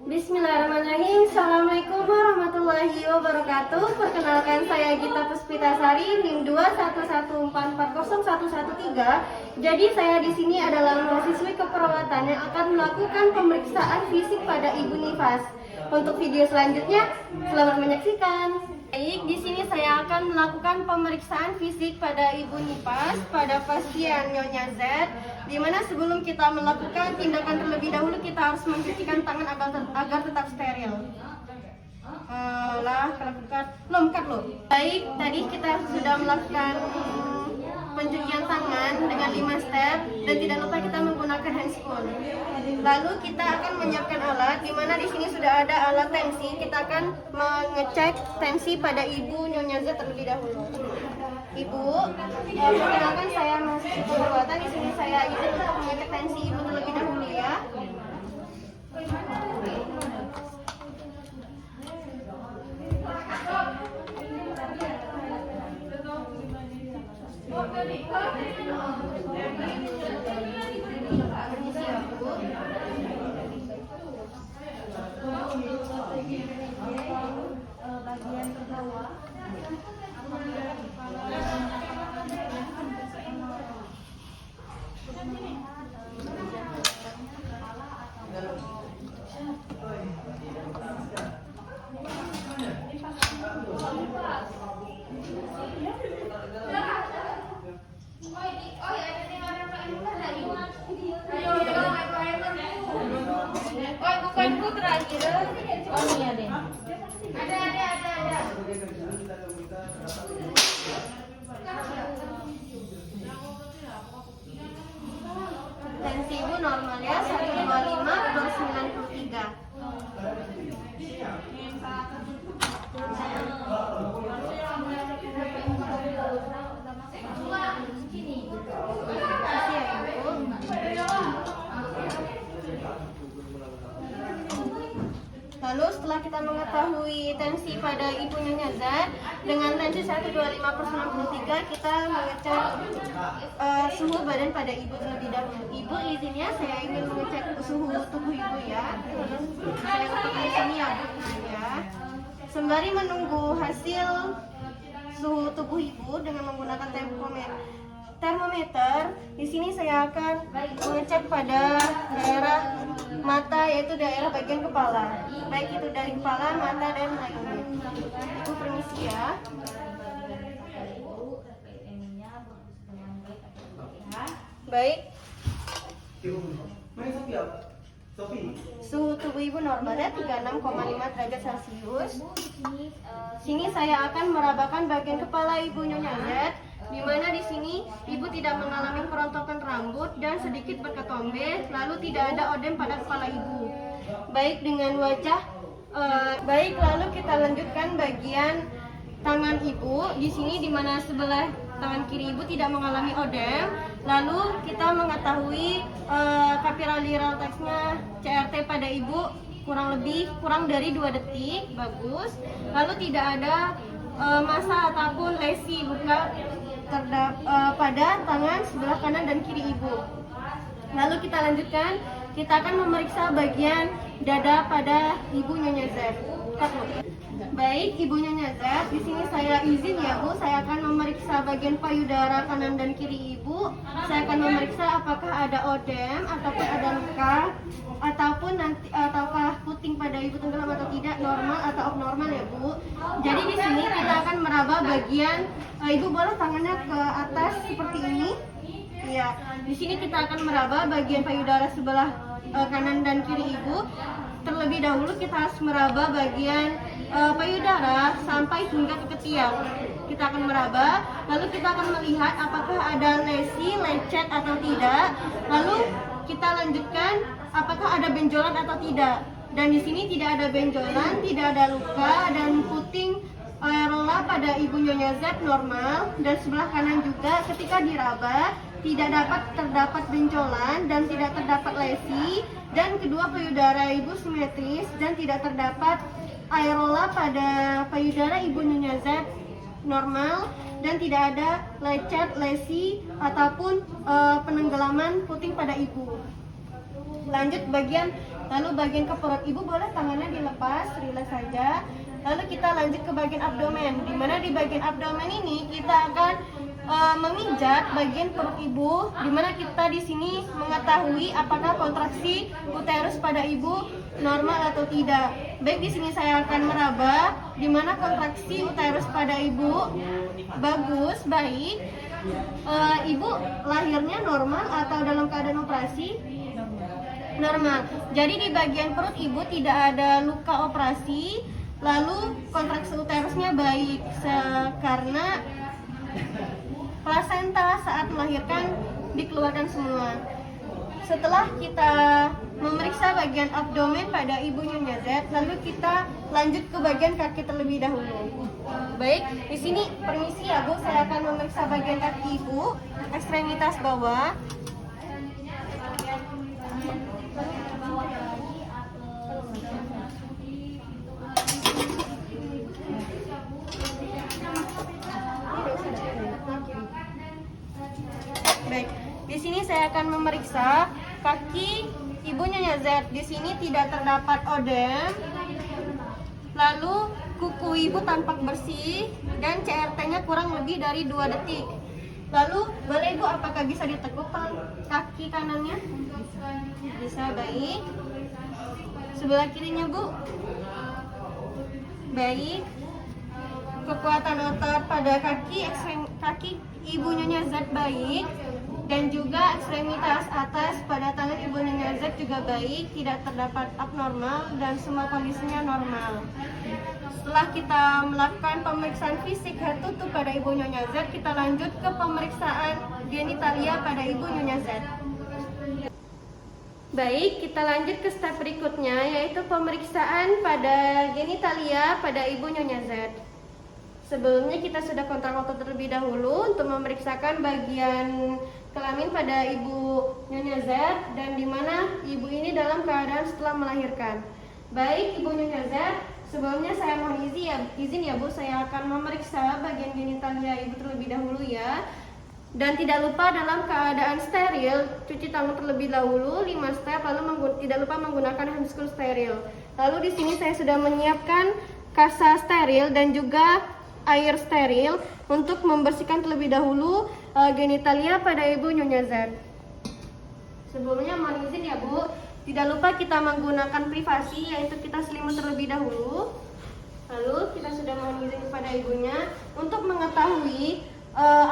Bismillahirrahmanirrahim. Assalamualaikum warahmatullahi wabarakatuh. Perkenalkan, saya Gita Puspitasari, NIM 211440113. Jadi saya di sini adalah mahasiswi keperawatan yang akan melakukan pemeriksaan fisik pada Ibu Nifas. Untuk video selanjutnya, selamat menyaksikan. Baik, di sini saya akan melakukan pemeriksaan fisik pada Ibu Nifas pada pasien Nyonya Z, di mana sebelum kita melakukan tindakan terlebih dahulu kita harus mencucikan tangan agar tetap steril. Baik, tadi kita sudah melakukan pencucian tangan dengan 5 step dan tidak lupa kita menggunakan handscoon. Lalu kita akan menyiapkan alat, di mana di sini sudah ada alat tensi. Kita akan mengecek tensi pada Ibu Nyonya Z terlebih dahulu. Ibu, perkenalkan saya mahasiswa keperawatan. Di sini saya izin untuk mengecek tensi Ibu terlebih dahulu ya. Bagian terbawah. Bukan putra kira. Oh iya deh. Ada. Tensi Ibu normal ya, 125/93. Lalu setelah kita mengetahui tensi pada Ibu Nyonya Z dengan tensi 125/93, kita mengecek suhu badan pada Ibu terlebih dahulu. Ibu, izinnya saya ingin mengecek suhu tubuh Ibu ya. Saya letakkan di sini ya Bu ya. Sembari menunggu hasil suhu tubuh Ibu dengan menggunakan termometer, di sini saya akan mengecek pada daerah mata, yaitu daerah bagian kepala, baik itu dari kepala, mata, dan lainnya. Ibu permisi ya. Baik. Suhu tubuh Ibu normalnya 36,5 derajat Celcius. Sini saya akan merabakan bagian kepala Ibu Nyonya Z, di mana di sini Ibu tidak mengalami kerontokan rambut dan sedikit berketombe, lalu tidak ada odem pada kepala Ibu. Baik, dengan wajah baik, lalu kita lanjutkan bagian tangan Ibu. Di sini di mana sebelah tangan kiri Ibu tidak mengalami odem. Lalu kita mengetahui kapillary teksnya CRT pada Ibu kurang dari 2 detik, bagus. Lalu tidak ada massa ataupun lesi luka pada tangan sebelah kanan dan kiri Ibu. Lalu kita lanjutkan, kita akan memeriksa bagian dada pada Ibu Nyonya Z. Baik, Ibu Nyonya Z, di sini saya izin ya Bu, saya akan memeriksa bagian payudara kanan dan kiri Ibu. Saya akan memeriksa apakah ada odem ataupun ada luka, ataukah puting pada Ibu tenggelam atau tidak, normal atau abnormal ya Bu. Jadi di sini kita akan meraba bagian Ibu boleh tangannya ke atas seperti ini. Iya, di sini kita akan meraba bagian payudara sebelah kanan dan kiri Ibu. Terlebih dahulu kita harus meraba bagian payudara sampai hingga ke ketiak. Kita akan meraba, lalu kita akan melihat apakah ada lesi, lecet atau tidak. Lalu kita lanjutkan apakah ada benjolan atau tidak. Dan di sini tidak ada benjolan, tidak ada luka, dan puting areola pada Ibu Nyonya Z normal, dan sebelah kanan juga ketika diraba tidak terdapat benjolan dan tidak terdapat lesi, dan kedua payudara Ibu simetris dan tidak terdapat areola pada payudara Ibu Nyonya Z normal, dan tidak ada lecet, lesi ataupun penenggelaman puting pada Ibu. Lanjut bagian Lalu bagian ke perut ibu boleh tangannya dilepas, relax saja. Lalu kita lanjut ke bagian abdomen, di mana di bagian abdomen ini kita akan memijat bagian perut ibu, di mana kita di sini mengetahui apakah kontraksi uterus pada ibu normal atau tidak. Baik, di sini saya akan meraba di mana kontraksi uterus pada ibu bagus, baik. Ibu lahirnya normal atau dalam keadaan operasi? Normal. Jadi di bagian perut ibu tidak ada luka operasi, lalu kontraksi uterusnya baik karena plasenta saat melahirkan dikeluarkan semua. Setelah kita memeriksa bagian abdomen pada ibu Nyonya Z, lalu kita lanjut ke bagian kaki terlebih dahulu. Baik, di sini permisi ya Bu, saya akan memeriksa bagian kaki ibu, ekstremitas bawah. Baik, di sini saya akan memeriksa kaki ibu Nyonya Z. Di sini tidak terdapat odem, lalu kuku ibu tampak bersih dan CRT-nya kurang lebih dari 2 detik. Lalu boleh ibu apakah bisa ditekuk kaki kanannya? Bisa, baik. Sebelah kirinya bu? Baik. Kekuatan otot pada kaki ibu Nyonya Z baik, dan juga ekstremitas atas pada tangan ibu Nyonya Z juga baik, tidak terdapat abnormal dan semua kondisinya normal. Setelah kita melakukan pemeriksaan fisik head to toe pada ibu Nyonya Z, kita lanjut ke pemeriksaan genitalia pada ibu Nyonya Z. Baik, kita lanjut ke step berikutnya, yaitu pemeriksaan pada genitalia pada ibu Nyonya Z. Sebelumnya kita sudah kontak waktu terlebih dahulu untuk memeriksakan bagian kelamin pada ibu Nyonya Z, dan di mana ibu ini dalam keadaan setelah melahirkan. Baik, ibu Nyonya Z, sebelumnya saya mohon izin ya Bu, saya akan memeriksa bagian genitalia ibu terlebih dahulu ya. Dan tidak lupa dalam keadaan steril, cuci tangan terlebih dahulu 5 step, lalu tidak lupa menggunakan handskul steril. Lalu di sini saya sudah menyiapkan kasa steril dan juga air steril untuk membersihkan terlebih dahulu genitalia pada ibu Nyonya Z. Sebelumnya mohon izin ya Bu, tidak lupa kita menggunakan privasi, yaitu kita selimut terlebih dahulu. Lalu kita sudah mohon izin kepada ibunya untuk mengetahui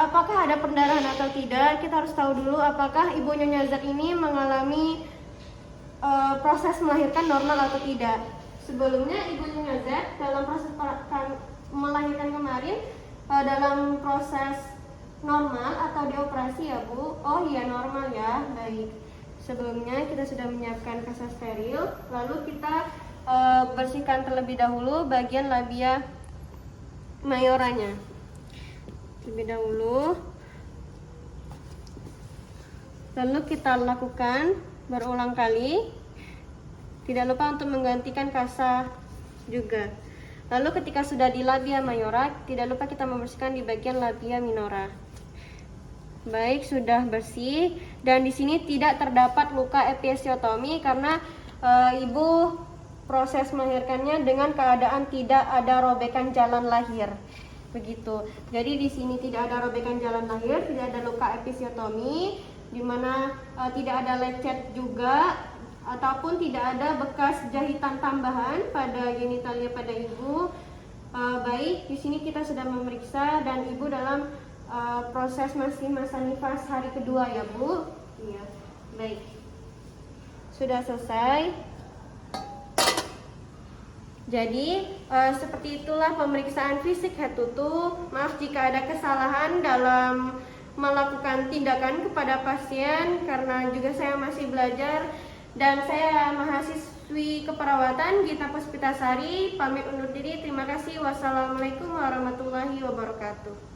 apakah ada perdarahan atau tidak. Kita harus tahu dulu apakah ibu Nyonya Z ini mengalami proses melahirkan normal atau tidak. Sebelumnya ibu Nyonya Z dalam proses melahirkan kemarin dalam proses normal atau dioperasi ya Bu? Oh iya, normal ya, baik. Sebelumnya kita sudah menyiapkan kasa steril, lalu kita bersihkan terlebih dahulu bagian labia mayoranya terlebih dahulu. Lalu kita lakukan berulang kali. Tidak lupa untuk menggantikan kasa juga. Lalu ketika sudah di labia mayora, tidak lupa kita membersihkan di bagian labia minora. Baik, sudah bersih, dan di sini tidak terdapat luka episiotomi karena ibu proses melahirkannya dengan keadaan tidak ada robekan jalan lahir. Begitu. Jadi di sini tidak ada robekan jalan lahir, tidak ada luka episiotomi, di mana tidak ada lecet juga, ataupun tidak ada bekas jahitan tambahan pada genitalia pada ibu. Baik, di sini kita sudah memeriksa dan ibu dalam proses masih masa nifas hari kedua ya Bu. Iya, baik. Sudah selesai. Jadi seperti itulah pemeriksaan fisik head to toe. Maaf jika ada kesalahan dalam melakukan tindakan kepada pasien, karena juga saya masih belajar. Dan saya mahasiswi keperawatan Gita Puspitasari, pamit undur diri. Terima kasih. Wassalamualaikum warahmatullahi wabarakatuh.